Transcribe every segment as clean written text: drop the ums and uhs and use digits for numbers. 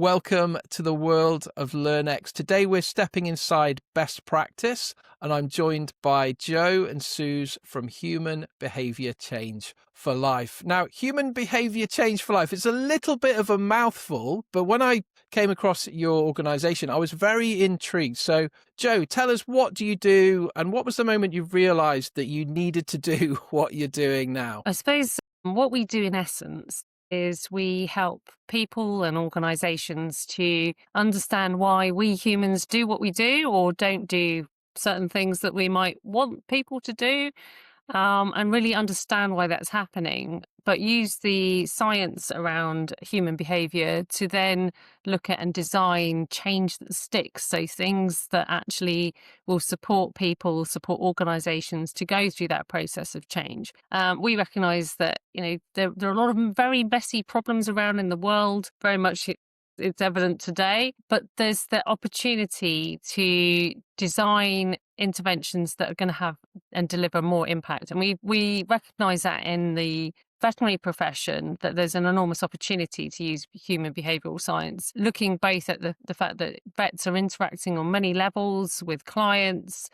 Welcome to the world of LearnX. Today we're stepping inside best practice, and I'm joined by Joe and Suze from Human Behaviour Change for Life. Now, Human Behaviour Change for Life is a little bit of a mouthful, but when I came across your organisation, I was very intrigued. So, Joe, tell us, what do you do, and what was the moment you realised that you needed to do what you're doing now? I suppose what we do in essence is we help people and organisations to understand why we humans do what we do or don't do certain things that we might want people to do, and really understand why that's happening, but use the science around human behaviour to then look at and design change that sticks. So things that actually will support people, support organisations to go through that process of change. We recognise that, there are a lot of very messy problems around in the world, very much it's evident today, but there's the opportunity to design interventions that are going to have and deliver more impact. And we recognise that in the veterinary profession, that there's an enormous opportunity to use human behavioural science, looking both at the fact that vets are interacting on many levels with clients,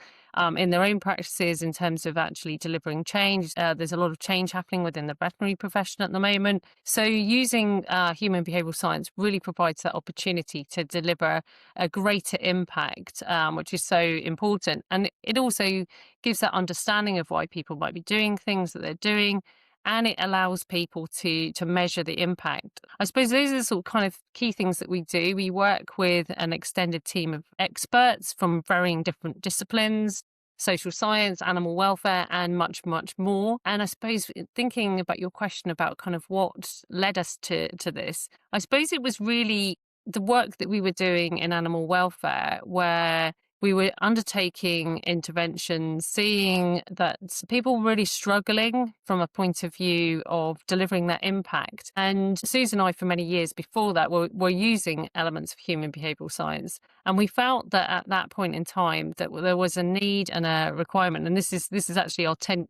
in their own practices in terms of actually delivering change. There's a lot of change happening within the veterinary profession at the moment. So using human behavioural science really provides that opportunity to deliver a greater impact, which is so important. And it also gives that understanding of why people might be doing things that they're doing, and it allows people to measure the impact. I suppose those are the sort of kind of key things that we do. We work with an extended team of experts from varying different disciplines, social science, animal welfare, and much, much more. And I suppose thinking about your question about kind of what led us to this, I suppose it was really the work that we were doing in animal welfare, where we were undertaking interventions, seeing that people were really struggling from a point of view of delivering that impact. And Susan and I, for many years before that, were using elements of human behavioural science. And we felt that at that point in time that there was a need and a requirement. And this is actually our 10th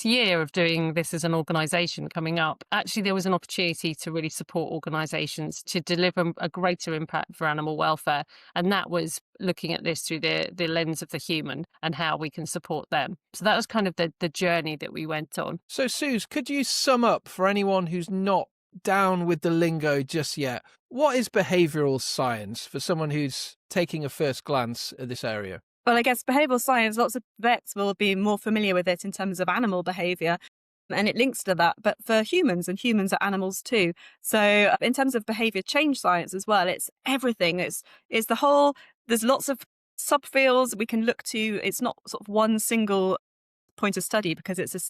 year of doing this as an organisation coming up. Actually, there was an opportunity to really support organisations to deliver a greater impact for animal welfare. And that was looking at this through the lens of the human and how we can support them. So that was kind of the journey that we went on. So, Suze, could you sum up for anyone who's not down with the lingo just yet, what is behavioural science for someone who's taking a first glance at this area? Well, I guess behavioural science, lots of vets will be more familiar with it in terms of animal behaviour, and it links to that, but for humans, and humans are animals too. So in terms of behaviour change science as well, it's everything. It's the whole, there's lots of subfields we can look to. It's not sort of one single point of study because it's a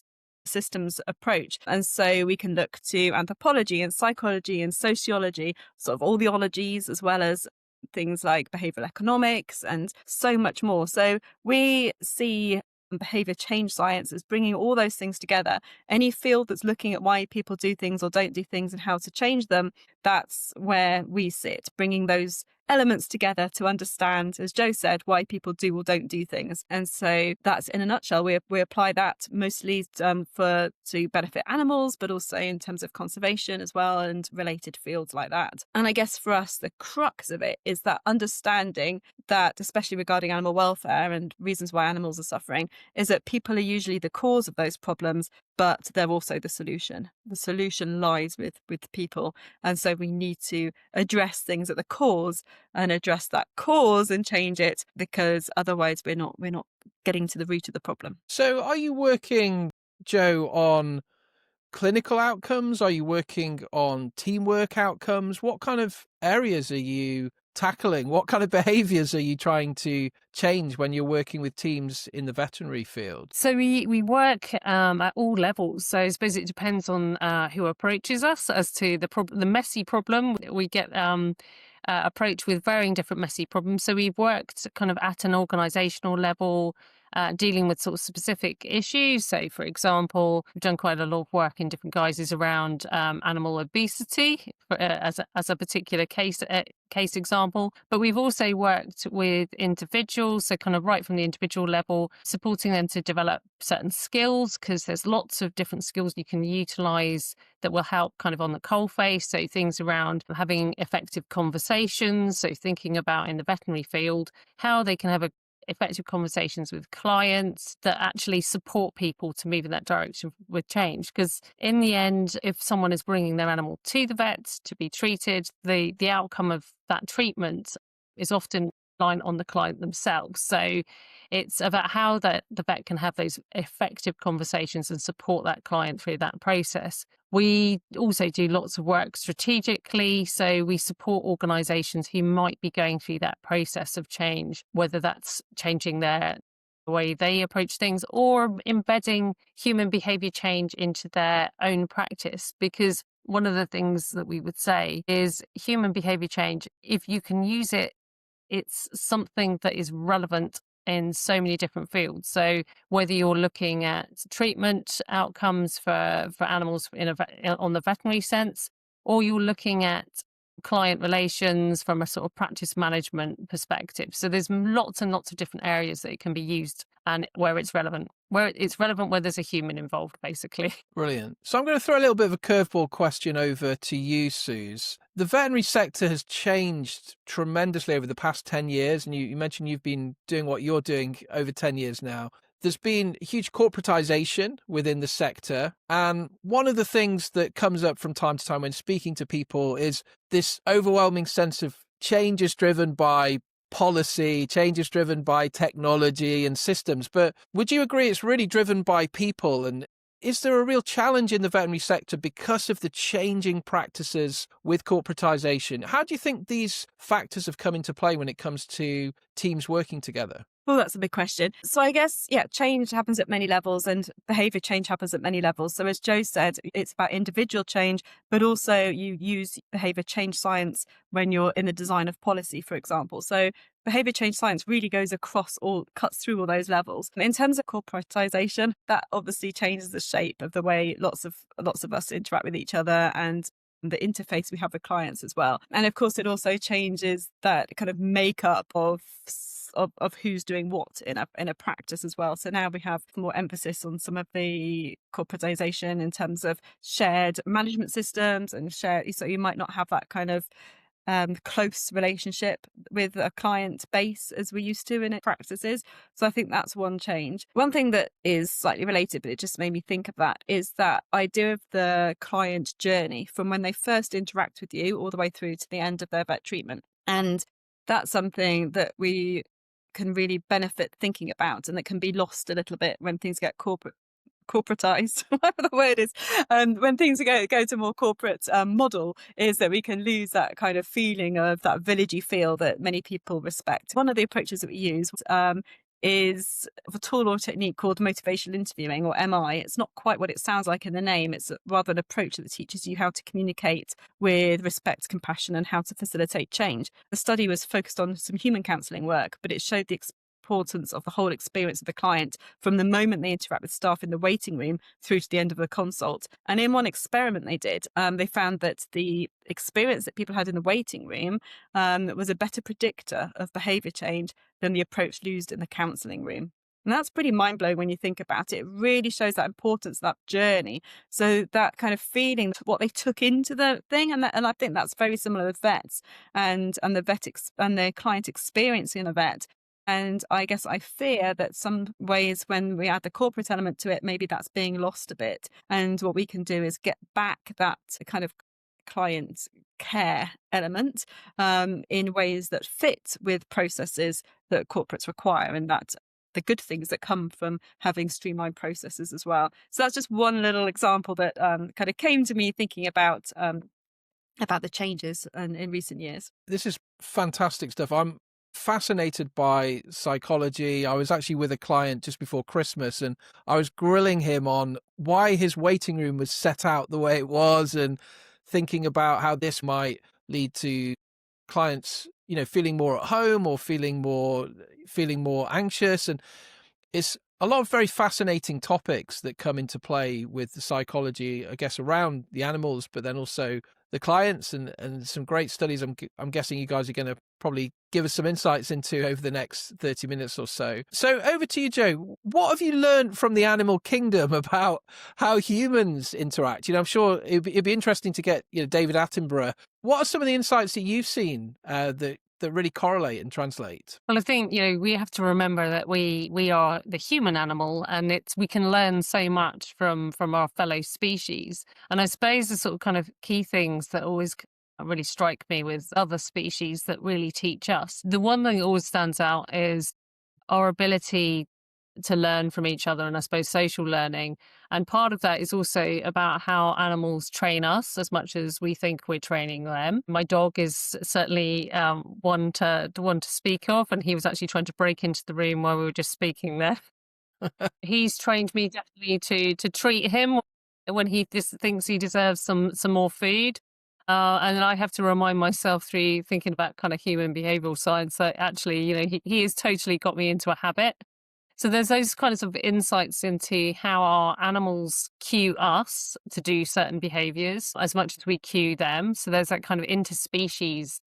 systems approach. And so we can look to anthropology and psychology and sociology, sort of all the ologies, as well as things like behavioural economics and so much more. So we see behaviour change science as bringing all those things together. Any field that's looking at why people do things or don't do things and how to change them, that's where we sit, bringing those elements together to understand, as Joe said, why people do or don't do things. And so that's, in a nutshell, we apply that mostly to benefit animals, but also in terms of conservation as well and related fields like that. And I guess for us, the crux of it is that understanding that, especially regarding animal welfare and reasons why animals are suffering, is that people are usually the cause of those problems, but they're also the solution. The solution lies with people. And so we need to address things at the cause and address that cause and change it, because otherwise we're not getting to the root of the problem. So are you working, Joe, on clinical outcomes? Are you working on teamwork outcomes? What kind of areas are you tackling? What kind of behaviours are you trying to change when you're working with teams in the veterinary field? So we work at all levels. So I suppose it depends on who approaches us as to the messy problem. We get approached with varying different messy problems. So we've worked kind of at an organisational level, dealing with sort of specific issues. So, for example, we've done quite a lot of work in different guises around animal obesity as a particular case example. But we've also worked with individuals, so kind of right from the individual level, supporting them to develop certain skills, because there's lots of different skills you can utilize that will help kind of on the coalface. So things around having effective conversations. So thinking about in the veterinary field, how they can have effective conversations with clients that actually support people to move in that direction with change. Because in the end, if someone is bringing their animal to the vet to be treated, the outcome of that treatment is often reliant on the client themselves. So it's about how the vet can have those effective conversations and support that client through that process. We also do lots of work strategically. So we support organisations who might be going through that process of change, whether that's changing the way they approach things or embedding human behaviour change into their own practice. Because one of the things that we would say is human behaviour change, if you can use it, it's something that is relevant in so many different fields. So whether you're looking at treatment outcomes for animals on the veterinary sense, or you're looking at client relations from a sort of practice management perspective. So there's lots and lots of different areas that it can be used and where it's relevant. Where there's a human involved, basically. Brilliant. So I'm going to throw a little bit of a curveball question over to you, Suze. The veterinary sector has changed tremendously over the past 10 years. And you mentioned you've been doing what you're doing over 10 years now. There's been huge corporatization within the sector. And one of the things that comes up from time to time when speaking to people is this overwhelming sense of change is driven by policy, change is driven by technology and systems. But would you agree it's really driven by people? And is there a real challenge in the veterinary sector because of the changing practices with corporatization? How do you think these factors have come into play when it comes to teams working together? Well, that's a big question. So I guess, change happens at many levels and behaviour change happens at many levels. So as Joe said, it's about individual change, but also you use behaviour change science when you're in the design of policy, for example. So behaviour change science really cuts through all those levels. In terms of corporatization, that obviously changes the shape of the way lots of us interact with each other and the interface we have with clients as well. And of course, it also changes that kind of makeup of who's doing what in a practice as well. So now we have more emphasis on some of the corporatization in terms of shared management systems and so you might not have that kind of close relationship with a client base as we used to in practices. So I think that's one change. One thing that is slightly related, but it just made me think of that, is that idea of the client journey from when they first interact with you all the way through to the end of their vet treatment. And that's something that we can really benefit thinking about, and that can be lost a little bit when things get corporatized, whatever the word is. When things go to more corporate model, is that we can lose that kind of feeling of that villagey feel that many people respect. One of the approaches that we use is a tool or technique called motivational interviewing, or MI. It's not quite what it sounds like in the name. It's rather an approach that teaches you how to communicate with respect, compassion, and how to facilitate change. The study was focused on some human counselling work, but it showed the importance of the whole experience of the client from the moment they interact with staff in the waiting room through to the end of the consult. And in one experiment they did, they found that the experience that people had in the waiting room was a better predictor of behaviour change than the approach used in the counselling room. And that's pretty mind-blowing when you think about it. It really shows that importance, that journey. So that kind of feeling, what they took into the thing. And I think that's very similar with vets and the client experience in a vet. And I guess I fear that some ways when we add the corporate element to it, maybe that's being lost a bit. And what we can do is get back that kind of client care element in ways that fit with processes that corporates require, and that the good things that come from having streamlined processes as well. So that's just one little example that kind of came to me thinking about the changes in recent years. This is fantastic stuff. I'm fascinated by psychology. I was actually with a client just before Christmas and I was grilling him on why his waiting room was set out the way it was and thinking about how this might lead to clients, feeling more at home or feeling more anxious. And It's a lot of very fascinating topics that come into play with the psychology, I guess, around the animals, but then also the clients, and some great studies I'm guessing you guys are going to probably give us some insights into over the next 30 minutes or so. So over to you, Joe. What have you learned from the animal kingdom about how humans interact? I'm sure it'd be interesting to get, David Attenborough. What are some of the insights that you've seen that really correlate and translate? Well, I think, we have to remember that we are the human animal, and we can learn so much from our fellow species. And I suppose the sort of kind of key things that always really strike me with other species that really teach us. The one thing that always stands out is our ability to learn from each other, and I suppose social learning. And part of that is also about how animals train us as much as we think we're training them. My dog is certainly one to speak of, and he was actually trying to break into the room while we were just speaking there. He's trained me definitely to treat him when he thinks he deserves some more food. And then I have to remind myself through thinking about kind of human behavioral science that actually, he has totally got me into a habit. So there's those kinds of insights into how our animals cue us to do certain behaviors as much as we cue them. So there's that kind of interspecies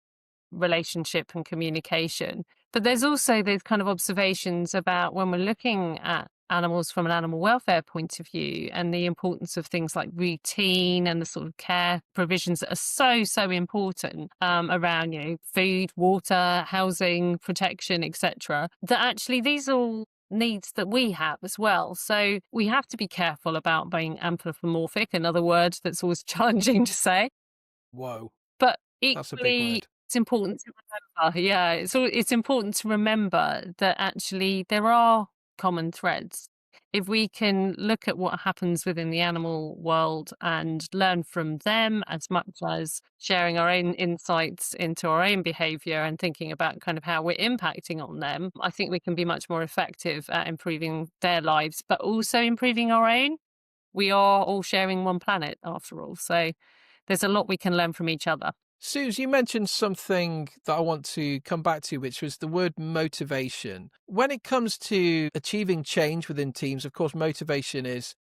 relationship and communication. But there's also those kind of observations about when we're looking at animals from an animal welfare point of view, and the importance of things like routine and the sort of care provisions that are so important around food, water, housing, protection, etc. That actually these are all needs that we have as well. So we have to be careful about being anthropomorphic, another word that's always challenging to say. Whoa. But That's a big equally, word. it's important to remember, it's important to remember that actually there are common threads. If we can look at what happens within the animal world and learn from them as much as sharing our own insights into our own behavior and thinking about kind of how we're impacting on them, I think we can be much more effective at improving their lives, but also improving our own. We are all sharing one planet after all. So there's a lot we can learn from each other. Suze, you mentioned something that I want to come back to, which was the word motivation. When it comes to achieving change within teams, of course, motivation is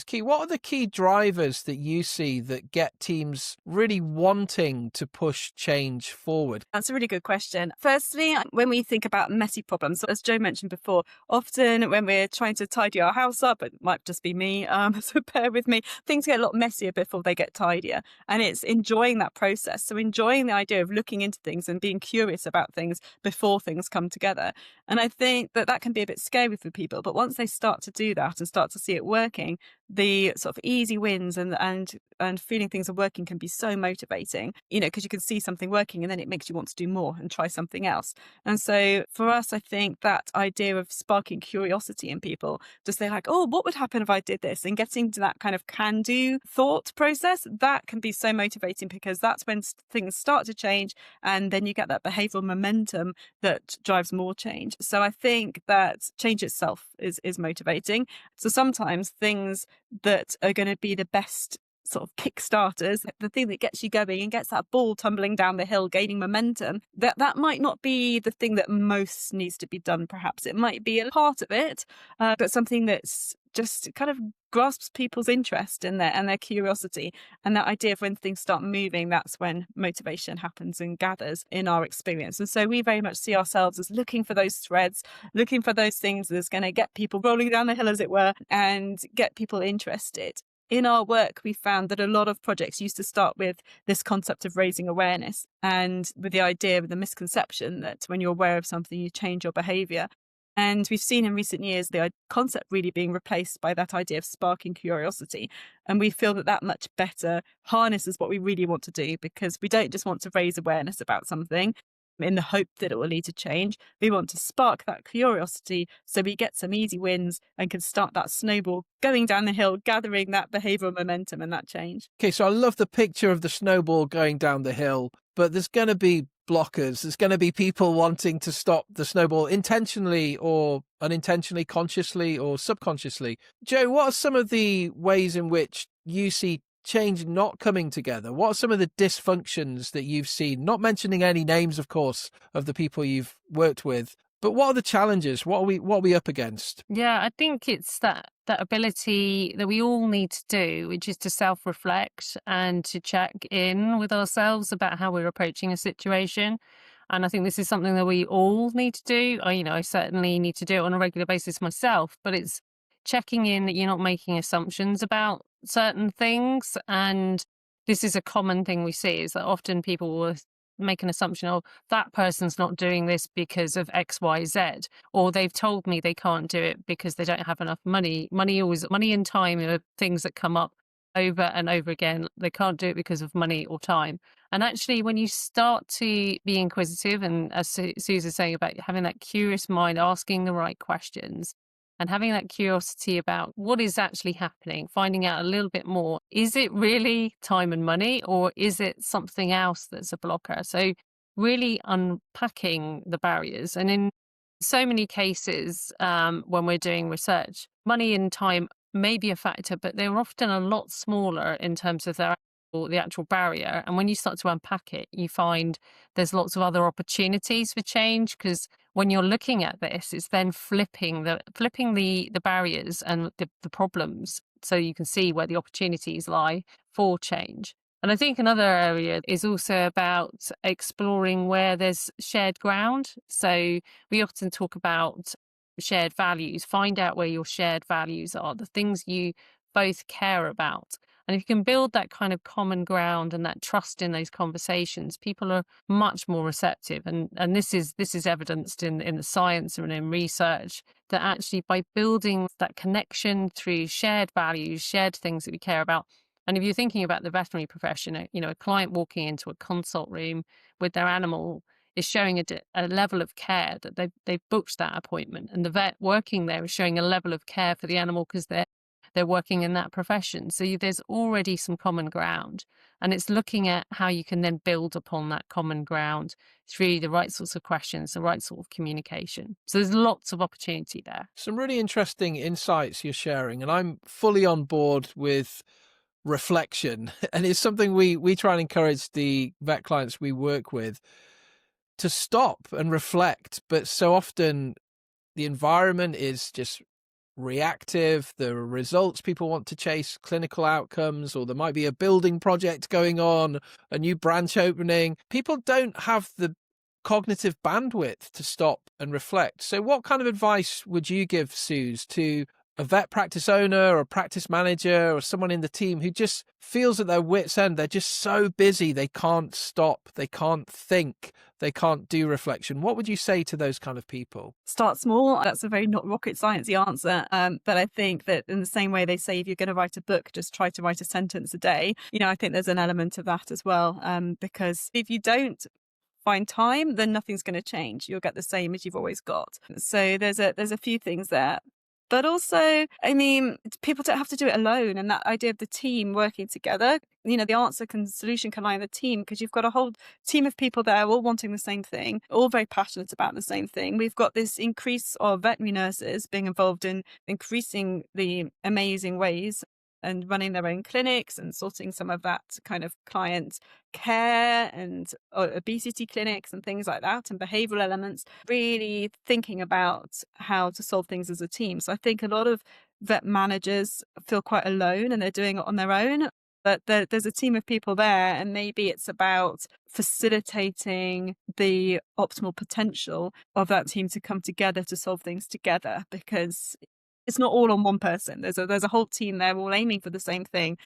key. What are the key drivers that you see that get teams really wanting to push change forward? That's a really good question. Firstly, when we think about messy problems, as Joe mentioned before, often when we're trying to tidy our house up, it might just be me, so bear with me, things get a lot messier before they get tidier. And it's enjoying that process. So enjoying the idea of looking into things and being curious about things before things come together. And I think that can be a bit scary for people. But once they start to do that and start to see it working, the sort of easy wins and feeling things are working can be so motivating, because you can see something working and then it makes you want to do more and try something else. And so for us, I think that idea of sparking curiosity in people, just say like, oh, what would happen if I did this? And getting to that kind of can-do thought process, that can be so motivating, because that's when things start to change, and then you get that behavioral momentum that drives more change. So I think that change itself is motivating. So sometimes things that are going to be the best sort of kickstarters, the thing that gets you going and gets that ball tumbling down the hill, gaining momentum, that might not be the thing that most needs to be done. Perhaps it might be a part of it, but something that's just kind of grasps people's interest and their curiosity, and that idea of when things start moving, that's when motivation happens and gathers in our experience. And so we very much see ourselves as looking for those threads, looking for those things that's going to get people rolling down the hill, as it were, and get people interested. In our work, we found that a lot of projects used to start with this concept of raising awareness, and with the idea of the misconception that when you're aware of something, you change your behavior. And we've seen in recent years the concept really being replaced by that idea of sparking curiosity. And we feel that much better harnesses what we really want to do, because we don't just want to raise awareness about something in the hope that it will lead to change. We want to spark that curiosity so we get some easy wins and can start that snowball going down the hill, gathering that behavioral momentum and that change. Okay, so I love the picture of the snowball going down the hill, but there's going to be blockers. There's going to be people wanting to stop the snowball intentionally or unintentionally, consciously or subconsciously. Joe, what are some of the ways in which you see change not coming together? What are some of the dysfunctions that you've seen? Not mentioning any names, of course, of the people you've worked with, But what are the challenges? What are we up against? Yeah, I think it's that ability that we all need to do, which is to self-reflect and to check in with ourselves about how we're approaching a situation. And I think this is something that we all need to do. I certainly need to do it on a regular basis myself, but it's checking in that you're not making assumptions about certain things. And this is a common thing we see, is that often people will make an assumption, oh, that person's not doing this because of X, Y, Z, or they've told me they can't do it because they don't have enough money. Money and time are things that come up over and over again. They can't do it because of money or time. And actually, when you start to be inquisitive, and as Sue's saying about having that curious mind, asking the right questions, and having that curiosity about what is actually happening, finding out a little bit more. Is it really time and money, or is it something else that's a blocker? So really unpacking the barriers. And in so many cases, when we're doing research, money and time may be a factor, but they're often a lot smaller in terms of the actual barrier. And when you start to unpack it, you find there's lots of other opportunities for change, because when you're looking at this, it's then flipping the barriers and the problems, so you can see where the opportunities lie for change. And I think another area is also about exploring where there's shared ground. So we often talk about shared values. Find out where your shared values are, the things you both care about. And if you can build that kind of common ground and that trust in those conversations, people are much more receptive. And this is evidenced in the science and in research, that actually by building that connection through shared values, shared things that we care about. And if you're thinking about the veterinary profession, a client walking into a consult room with their animal is showing a level of care that they've booked that appointment, and the vet working there is showing a level of care for the animal because they're working in that profession. So there's already some common ground, and it's looking at how you can then build upon that common ground through the right sorts of questions, the right sort of communication. So there's lots of opportunity there. Some really interesting insights you're sharing, and I'm fully on board with reflection. And it's something we try and encourage the vet clients we work with to stop and reflect. But so often the environment is just reactive. There are results people want to chase, clinical outcomes, or there might be a building project going on, a new branch opening. People don't have the cognitive bandwidth to stop and reflect. So what kind of advice would you give, Suze, to a vet practice owner or a practice manager or someone in the team who just feels at their wits' end? They're just so busy, they can't stop, they can't think, they can't do reflection. What would you say to those kind of people? Start small. That's a very not rocket sciencey answer. But I think that in the same way they say, if you're going to write a book, just try to write a sentence a day. I think there's an element of that as well. Because if you don't find time, then nothing's going to change. You'll get the same as you've always got. So there's a few things there. But also, people don't have to do it alone. And that idea of the team working together, the solution can lie in the team, because you've got a whole team of people there all wanting the same thing, all very passionate about the same thing. We've got this increase of veterinary nurses being involved in increasing the amazing ways and running their own clinics and sorting some of that kind of client care and obesity clinics and things like that, and behavioral elements, really thinking about how to solve things as a team. So I think a lot of vet managers feel quite alone and they're doing it on their own. But there's a team of people there, and maybe it's about facilitating the optimal potential of that team to come together to solve things together, because it's not all on one person. There's a whole team there all aiming for the same thing.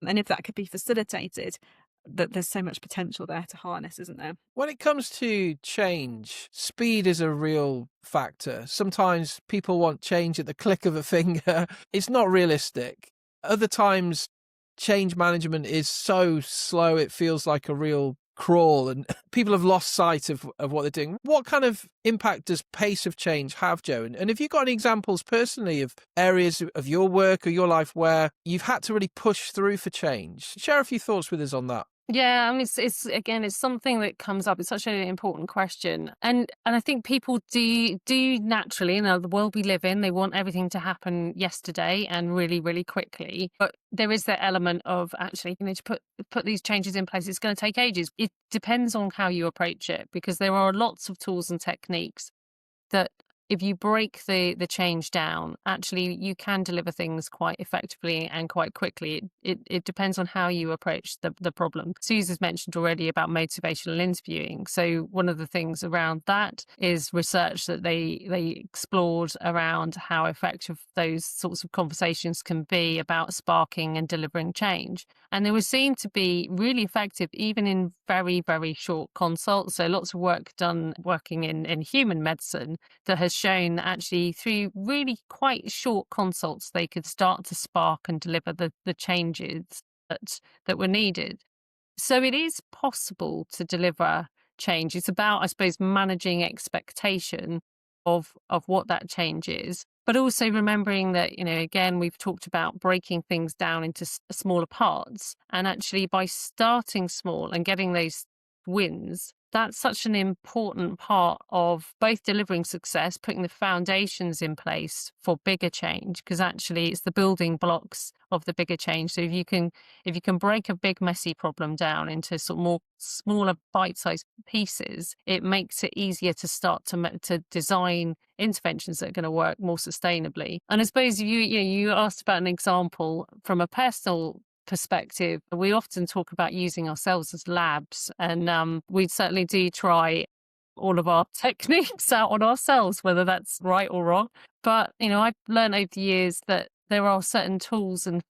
And if that could be facilitated, that there's so much potential there to harness, isn't there? When it comes to change, speed is a real factor. Sometimes people want change at the click of a finger. It's not realistic. Other times, change management is so slow, it feels like a real crawl, and people have lost sight of what they're doing. What kind of impact does pace of change have, Joe? And have you got any examples personally of areas of your work or your life where you've had to really push through for change? Share a few thoughts with us on that. Yeah, it's something that comes up. It's such an important question, and I think people do naturally, the world we live in, they want everything to happen yesterday and really, really quickly. But there is that element of actually, to put these changes in place, it's going to take ages. It depends on how you approach it, because there are lots of tools and techniques that if you break the change down, actually you can deliver things quite effectively and quite quickly. It depends on how you approach the problem. Suze mentioned already about motivational interviewing. So one of the things around that is research that they explored around how effective those sorts of conversations can be about sparking and delivering change. And they were seen to be really effective even in very, very short consults. So lots of work done working in human medicine that has shown that actually through really quite short consults, they could start to spark and deliver the changes that were needed. So it is possible to deliver change. It's about, I suppose, managing expectation of what that change is, but also remembering that, again, we've talked about breaking things down into smaller parts. And actually by starting small and getting those wins, that's such an important part of both delivering success, putting the foundations in place for bigger change, because actually it's the building blocks of the bigger change. So if you can break a big messy problem down into sort of more smaller bite-sized pieces, it makes it easier to start to design interventions that are going to work more sustainably. And I suppose you asked about an example from a personal perspective. We often talk about using ourselves as labs, and we certainly do try all of our techniques out on ourselves, whether that's right or wrong. But I've learned over the years that there are certain tools and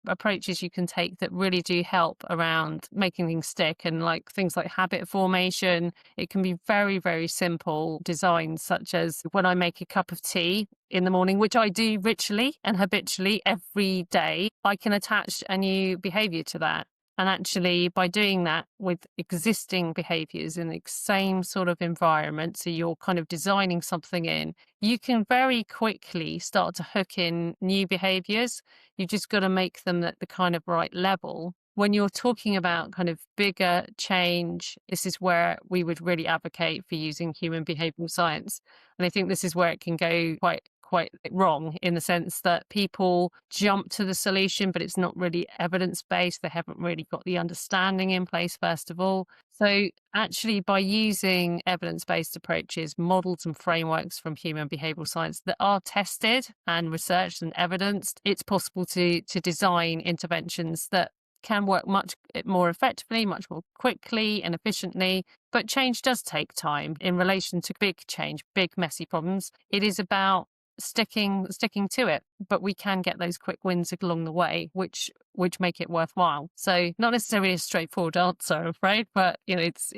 approaches you can take that really do help around making things stick, and like things like habit formation. It can be very, very simple designs, such as when I make a cup of tea in the morning, which I do ritually and habitually every day, I can attach a new behavior to that. And actually, by doing that with existing behaviors in the same sort of environment, so you're kind of designing something in, you can very quickly start to hook in new behaviors. You've just got to make them at the kind of right level. When you're talking about kind of bigger change, this is where we would really advocate for using human behavioral science. And I think this is where it can go quite wrong, in the sense that people jump to the solution, but it's not really evidence-based. They haven't really got the understanding in place, first of all. So actually, by using evidence-based approaches, models and frameworks from human behavioral science that are tested and researched and evidenced, it's possible to design interventions that can work much more effectively, much more quickly and efficiently. But change does take time in relation to big change, big messy problems. It is about sticking to it, but we can get those quick wins along the way, which make it worthwhile. So not necessarily a straightforward answer, I'm afraid, but it's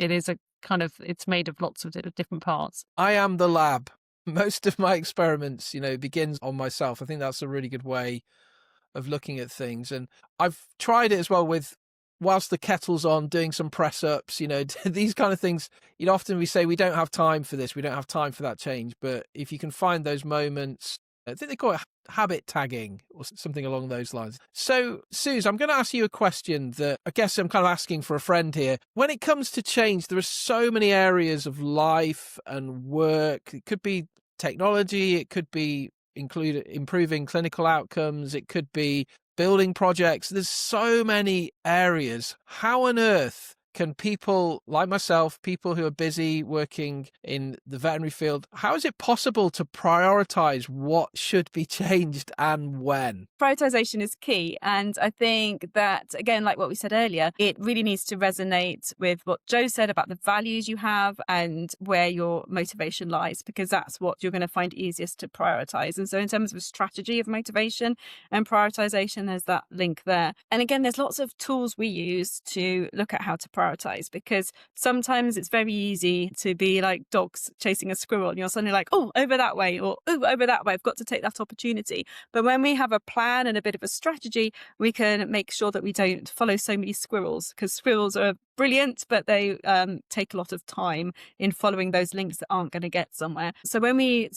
made of lots of different parts. I am the lab. Most of my experiments, begins on myself. I think that's a really good way of looking at things. And I've tried it as well with, whilst the kettle's on, doing some press ups, these kind of things. Often we say we don't have time for this, we don't have time for that change. But if you can find those moments, I think they call it habit tagging or something along those lines. So, Suze, I'm going to ask you a question that I guess I'm kind of asking for a friend here. When it comes to change, there are so many areas of life and work. It could be technology, it could be improving clinical outcomes, it could be building projects. There's so many areas. How on earth can people like myself, people who are busy working in the veterinary field, how is it possible to prioritize what should be changed and when? Prioritization is key. And I think that, again, like what we said earlier, it really needs to resonate with what Joe said about the values you have and where your motivation lies, because that's what you're going to find easiest to prioritize. And so in terms of a strategy of motivation and prioritization, there's that link there. And again, there's lots of tools we use to look at how to prioritize, because sometimes it's very easy to be like dogs chasing a squirrel and you're suddenly like, oh, over that way, or oh, over that way, I've got to take that opportunity. But when we have a plan and a bit of a strategy, we can make sure that we don't follow so many squirrels, because squirrels are brilliant, but they take a lot of time in following those links that aren't going to get somewhere. So when we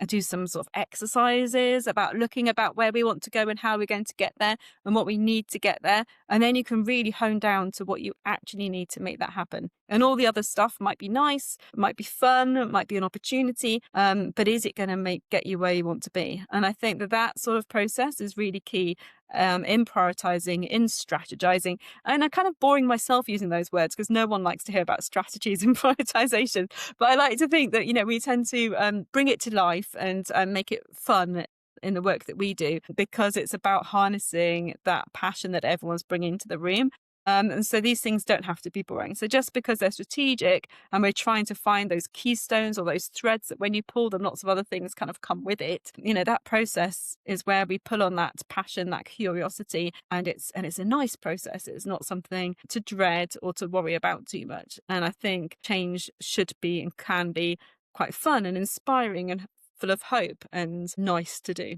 do some sort of exercises about looking about where we want to go and how we're going to get there and what we need to get there. And then you can really hone down to what you actually need to make that happen. And all the other stuff might be nice, might be fun, might be an opportunity, but is it going to get you where you want to be? And I think that sort of process is really key. in prioritizing, in strategizing. And I'm kind of boring myself using those words because no one likes to hear about strategies and prioritization. But I like to think that, we tend to bring it to life and make it fun in the work that we do, because it's about harnessing that passion that everyone's bringing to the room. And so these things don't have to be boring. So just because they're strategic and we're trying to find those keystones or those threads that when you pull them, lots of other things kind of come with it. That process is where we pull on that passion, that curiosity, and it's a nice process. It's not something to dread or to worry about too much. And I think change should be and can be quite fun and inspiring and full of hope and nice to do.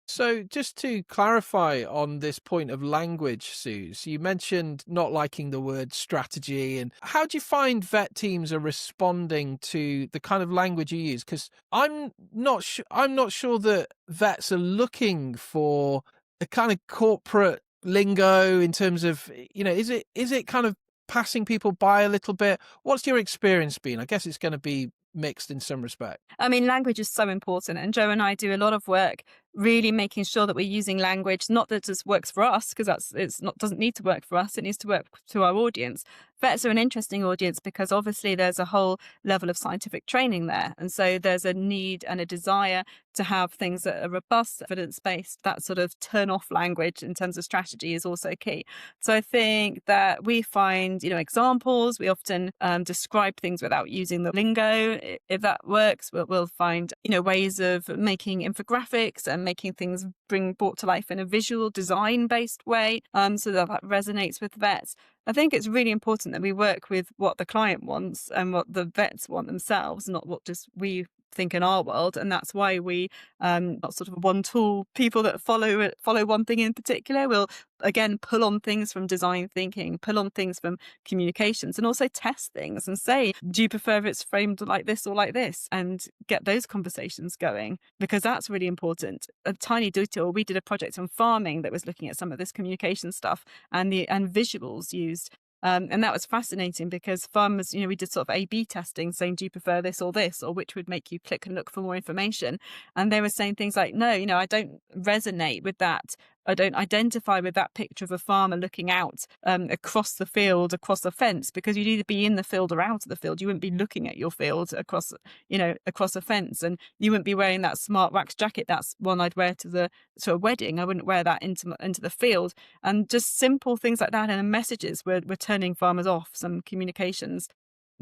So just to clarify on this point of language, Suze, you mentioned not liking the word strategy. And how do you find vet teams are responding to the kind of language you use? Because I'm not sure that vets are looking for the kind of corporate lingo in terms of, is it kind of passing people by a little bit? What's your experience been? I guess it's going to be mixed in some respect. I mean, language is so important, and Joe and I do a lot of work really making sure that we're using language, not that it just works for us, because doesn't need to work for us, it needs to work to our audience. Vets are an interesting audience because obviously there's a whole level of scientific training there, and so there's a need and a desire to have things that are robust, evidence-based. That sort of turn-off language in terms of strategy is also key. So I think that we find, examples. We often describe things without using the lingo. If that works, we'll find, ways of making infographics and making things brought to life in a visual design-based way, so that resonates with vets. I think it's really important that we work with what the client wants and what the vets want themselves, not what just we think in our world. And that's why we not sort of one tool people that follow one thing in particular. We'll again pull on things from design thinking, pull on things from communications, and also test things and say, do you prefer if it's framed like this or like this, and get those conversations going, because that's really important. A tiny detail, we did a project on farming that was looking at some of this communication stuff and visuals used. And that was fascinating because farmers, we did sort of A/B testing saying, do you prefer this, or which would make you click and look for more information? And they were saying things like, no, I don't resonate with that. I don't identify with that picture of a farmer looking out across the field, across the fence, because you'd either be in the field or out of the field. You wouldn't be looking at your field across a fence, and you wouldn't be wearing that smart wax jacket. That's one I'd wear to a wedding. I wouldn't wear that into the field. And just simple things like that. And the messages were turning farmers off, some communications,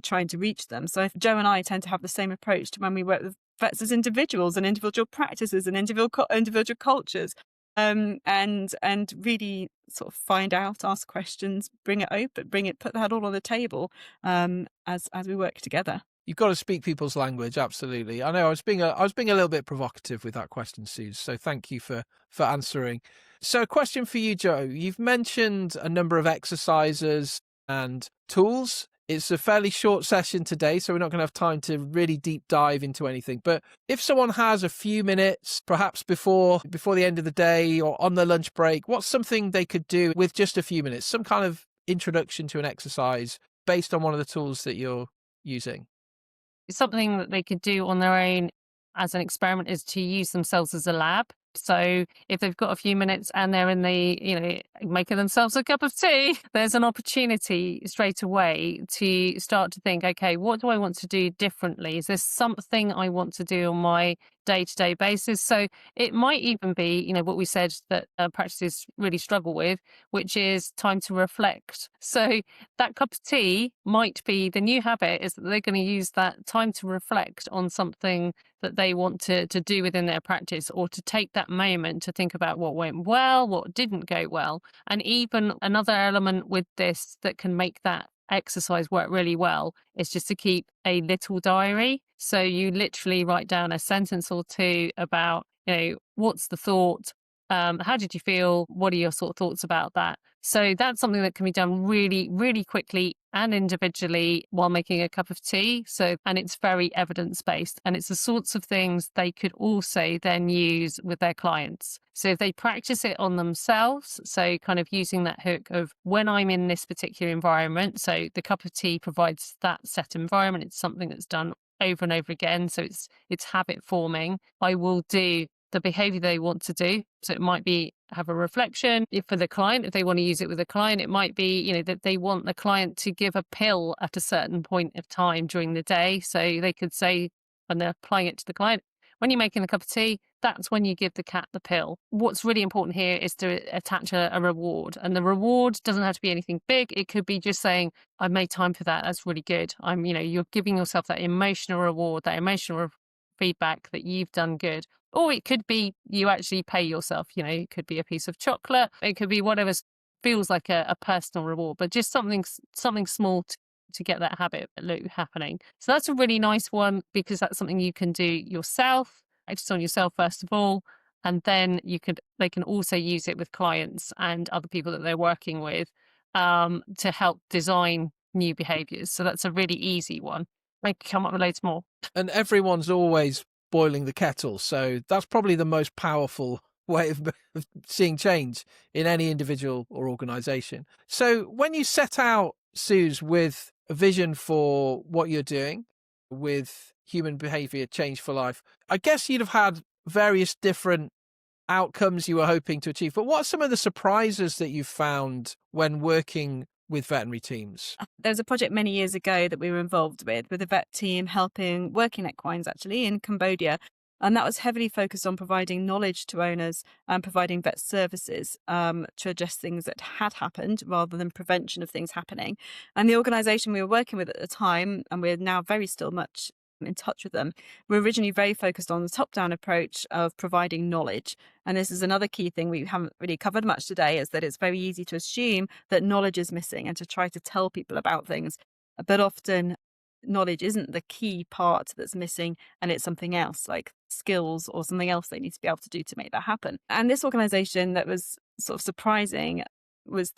trying to reach them. So Joe and I tend to have the same approach to when we work with vets as individuals and individual practices and individual cultures. And really sort of find out, ask questions, bring it open, put that all on the table as we work together. You've got to speak people's language, absolutely. I know I was being a little bit provocative with that question, Suze. So thank you for answering. So a question for you, Joe. You've mentioned a number of exercises and tools. It's a fairly short session today, so we're not going to have time to really deep dive into anything. But if someone has a few minutes, perhaps before the end of the day or on their lunch break, what's something they could do with just a few minutes? Some kind of introduction to an exercise based on one of the tools that you're using. Something that they could do on their own as an experiment is to use themselves as a lab. So if they've got a few minutes and they're in the, making themselves a cup of tea, there's an opportunity straight away to start to think, okay, what do I want to do differently? Is there something I want to do on my day-to-day basis? So it might even be, what we said that practices really struggle with, which is time to reflect. So that cup of tea might be the new habit, is that they're going to use that time to reflect on something that they want to do within their practice, or to take that moment to think about what went well, what didn't go well. And even another element with this that can make that exercise work really well is just to keep a little diary. So you literally write down a sentence or two about, what's the thought? How did you feel? What are your sort of thoughts about that? So that's something that can be done really, really quickly and individually while making a cup of tea. And it's very evidence-based, and it's the sorts of things they could also then use with their clients. So if they practice it on themselves, so kind of using that hook of when I'm in this particular environment, so the cup of tea provides that set environment. It's something that's done over and over again. So it's habit forming. I will do the behavior they want to do. So it might be have a reflection. If for the client, if they want to use it with a client, it might be, you know, that they want the client to give a pill at a certain point of time during the day. So they could say, when they're applying it to the client, when you're making a cup of tea, that's when you give the cat the pill. What's really important here is to attach a reward. And the reward doesn't have to be anything big. It could be just saying, I made time for that. That's really good. You're giving yourself that emotional reward, that emotional feedback that you've done good. Or it could be you actually pay yourself. You know, it could be a piece of chocolate. It could be whatever feels like a personal reward, but just something small to get that habit loop happening. So that's a really nice one, because that's something you can do yourself, just on yourself first of all, and then they can also use it with clients and other people that they're working with to help design new behaviors. So that's a really easy one. I can come up with loads more. And everyone's always boiling the kettle, so that's probably the most powerful way of seeing change in any individual or organization. So when you set out, Suze, with a vision for what you're doing with Human Behaviour Change for Life, I guess you'd have had various different outcomes you were hoping to achieve. But what are some of the surprises that you've found when working with veterinary teams? There was a project many years ago that we were involved with a vet team helping working equines actually in Cambodia. And that was heavily focused on providing knowledge to owners and providing vet services to address things that had happened rather than prevention of things happening. And the organisation we were working with at the time, and we're now very still much in touch with them, were originally very focused on the top-down approach of providing knowledge. And this is another key thing we haven't really covered much today, is that it's very easy to assume that knowledge is missing and to try to tell people about things. But often knowledge isn't the key part that's missing, and it's something else like skills or something else they need to be able to do to make that happen. And this organization, that was sort of surprising, was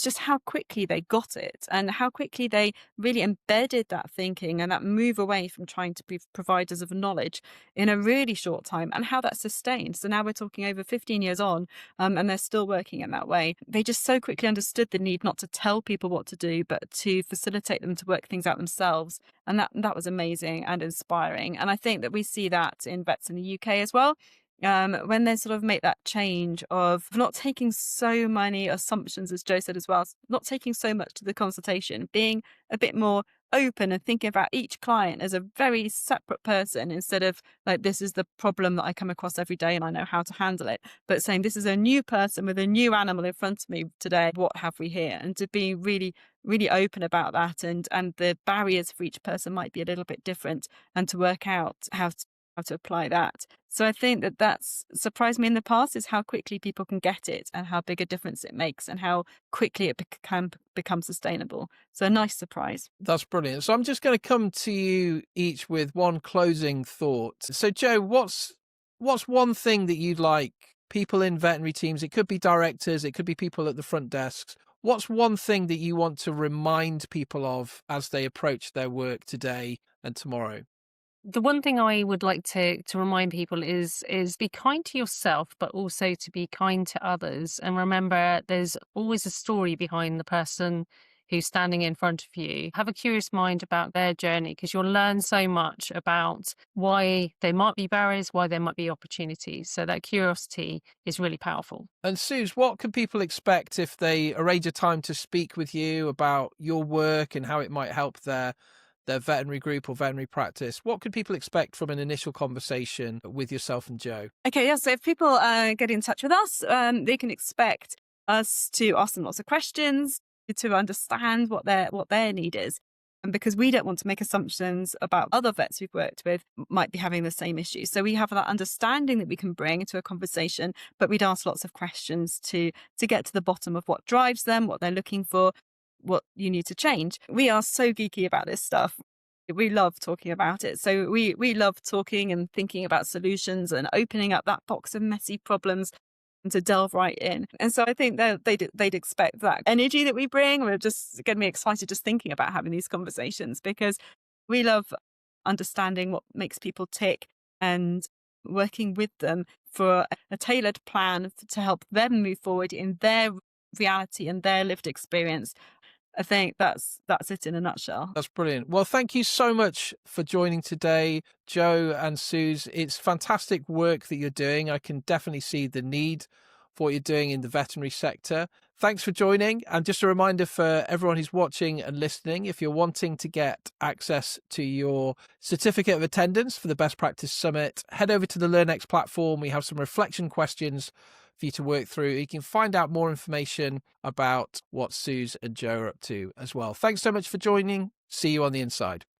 just how quickly they got it and how quickly they really embedded that thinking and that move away from trying to be providers of knowledge in a really short time, and how that's sustained. So now we're talking over 15 years on, and they're still working in that way. They just so quickly understood the need not to tell people what to do, but to facilitate them to work things out themselves. And that was amazing and inspiring. And I think that we see that in vets in the UK as well. When they sort of make that change of not taking so many assumptions, as Joe said as well, not taking so much to the consultation, being a bit more open and thinking about each client as a very separate person, instead of like, this is the problem that I come across every day and I know how to handle it, but saying, this is a new person with a new animal in front of me today. What have we here? And to be really, really open about that, and the barriers for each person might be a little bit different, and to work out how to apply that. So I think that that's surprised me in the past, is how quickly people can get it and how big a difference it makes and how quickly it can become sustainable. So a nice surprise. That's brilliant. So I'm just going to come to you each with one closing thought. So Joe, what's one thing that you'd like people in veterinary teams, it could be directors, it could be people at the front desks, what's one thing that you want to remind people of as they approach their work today and tomorrow? The one thing I would like to remind people is be kind to yourself, but also to be kind to others. And remember, there's always a story behind the person who's standing in front of you. Have a curious mind about their journey, because you'll learn so much about why there might be barriers, why there might be opportunities. So that curiosity is really powerful. And Suze, what can people expect if they arrange a time to speak with you about your work and how it might help their veterinary group or veterinary practice? What could people expect from an initial conversation with yourself and Joe? Okay, yeah. So if people get in touch with us, they can expect us to ask them lots of questions to understand what their need is. And because we don't want to make assumptions about other vets we've worked with might be having the same issue. So we have that understanding that we can bring to a conversation, but we'd ask lots of questions to get to the bottom of what drives them, what they're looking for, what you need to change. We are so geeky about this stuff. We love talking about it. So we love talking and thinking about solutions and opening up that box of messy problems and to delve right in. And so I think that they'd expect that energy that we bring. We're just going to be excited just thinking about having these conversations, because we love understanding what makes people tick and working with them for a tailored plan to help them move forward in their reality and their lived experience. I think that's it in a nutshell. That's brilliant. Well, thank you so much for joining today, Joe and Suze. It's fantastic work that you're doing. I can definitely see the need for what you're doing in the veterinary sector. Thanks for joining. And just a reminder for everyone who's watching and listening, if you're wanting to get access to your certificate of attendance for the Best Practice Summit, head over to the LearnX platform. We have some reflection questions for you to work through. You can find out more information about what Suze and Joe are up to as well. Thanks so much for joining. See you on the inside.